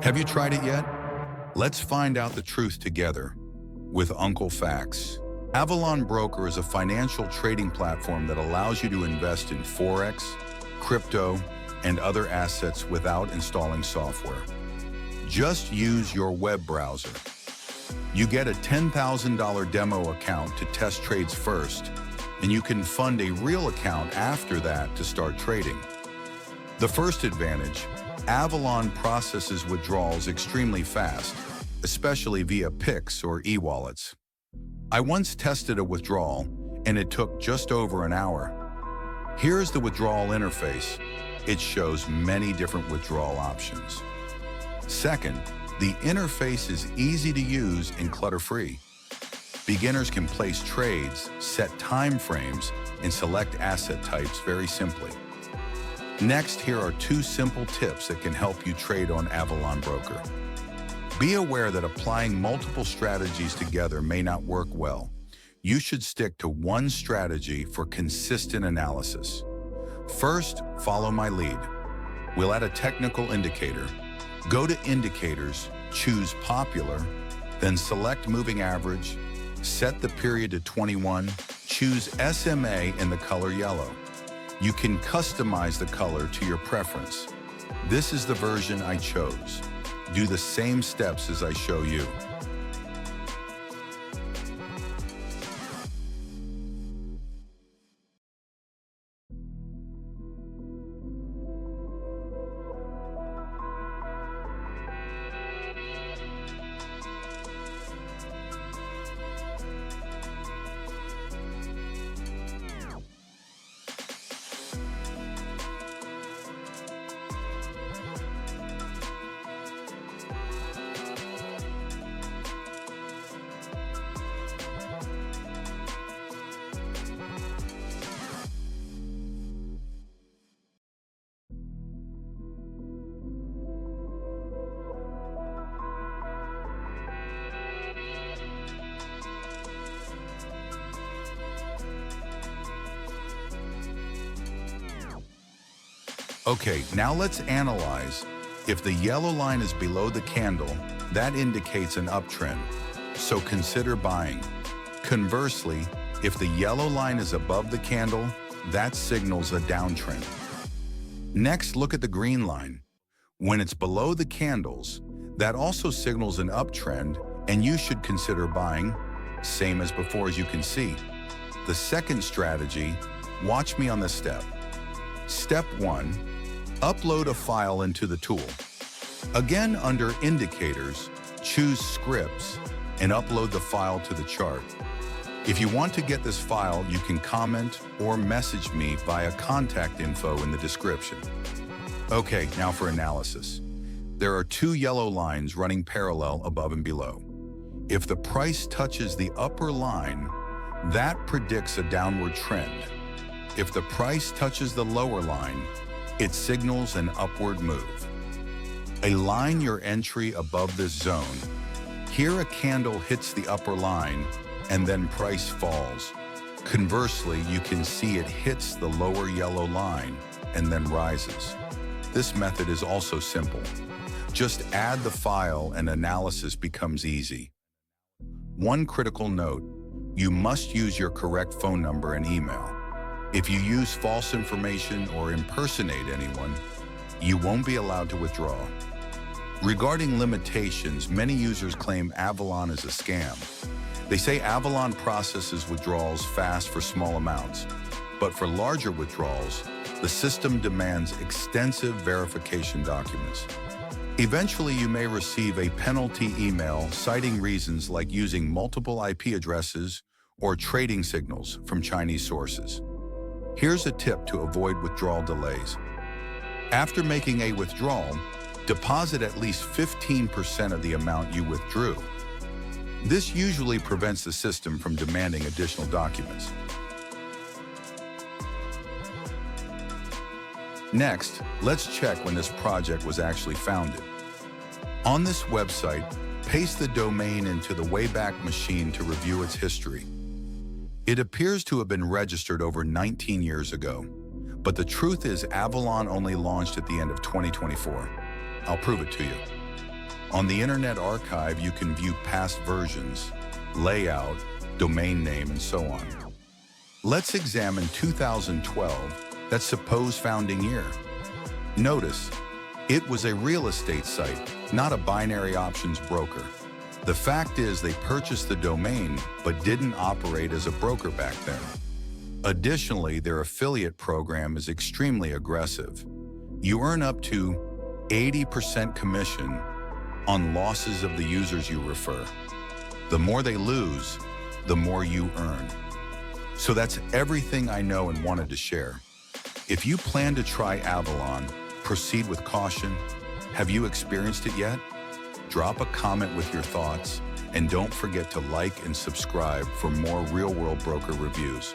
Have you tried it yet? Let's find out the truth together with Uncle Facts. Avalon Broker is a financial trading platform that allows you to invest in Forex, crypto, and other assets without installing software. Just use your web browser. You get a $10,000 demo account to test trades first, and you can fund a real account after that to start trading. The first advantage, Avalon processes withdrawals extremely fast, especially via Pix or e-wallets. I once tested a withdrawal, and it took just over an hour. Here's the withdrawal interface. It shows many different withdrawal options. Second, the interface is easy to use and clutter-free. Beginners can place trades, set time frames, and select asset types very simply. Next, here are 2 simple tips that can help you trade on Avalon Broker. Be aware that applying multiple strategies together may not work well. You should stick to one strategy for consistent analysis. First, follow my lead. We'll add a technical indicator. Go to Indicators, choose Popular, then select Moving Average, set the period to 21, choose SMA in the color yellow. You can customize the color to your preference. This is the version I chose. Do the same steps as I show you. Okay, now let's analyze. If the yellow line is below the candle, that indicates an uptrend, so consider buying. Conversely, if the yellow line is above the candle, that signals a downtrend. Next, look at the green line. When it's below the candles, that also signals an uptrend, and you should consider buying. Same as before, as you can see. The second strategy, watch me on this step. Step 1, upload a file into the tool. Again, under Indicators, choose Scripts and upload the file to the chart. If you want to get this file, you can comment or message me via contact info in the description. Okay, now for analysis. There are 2 yellow lines running parallel above and below. If the price touches the upper line, that predicts a downward trend. If the price touches the lower line, it signals an upward move. Align your entry above this zone. Here a candle hits the upper line and then price falls. Conversely, you can see it hits the lower yellow line and then rises. This method is also simple. Just add the file and analysis becomes easy. One critical note, you must use your correct phone number and email. If you use false information or impersonate anyone, you won't be allowed to withdraw. Regarding limitations, many users claim Avalon is a scam. They say Avalon processes withdrawals fast for small amounts, but for larger withdrawals, the system demands extensive verification documents. Eventually, you may receive a penalty email citing reasons like using multiple IP addresses or trading signals from Chinese sources. Here's a tip to avoid withdrawal delays. After making a withdrawal, deposit at least 15% of the amount you withdrew. This usually prevents the system from demanding additional documents. Next, let's check when this project was actually founded. On this website, paste the domain into the Wayback Machine to review its history. It appears to have been registered over 19 years ago, but the truth is Avalon only launched at the end of 2024. I'll prove it to you. On the Internet Archive, you can view past versions, layout, domain name, and so on. Let's examine 2012, that supposed founding year. Notice, it was a real estate site, not a binary options broker. The fact is they purchased the domain but didn't operate as a broker back then. Additionally, their affiliate program is extremely aggressive. You earn up to 80% commission on losses of the users you refer. The more they lose, the more you earn. So that's everything I know and wanted to share. If you plan to try Avalon, proceed with caution. Have you experienced it yet? Drop a comment with your thoughts, and don't forget to like and subscribe for more real-world broker reviews.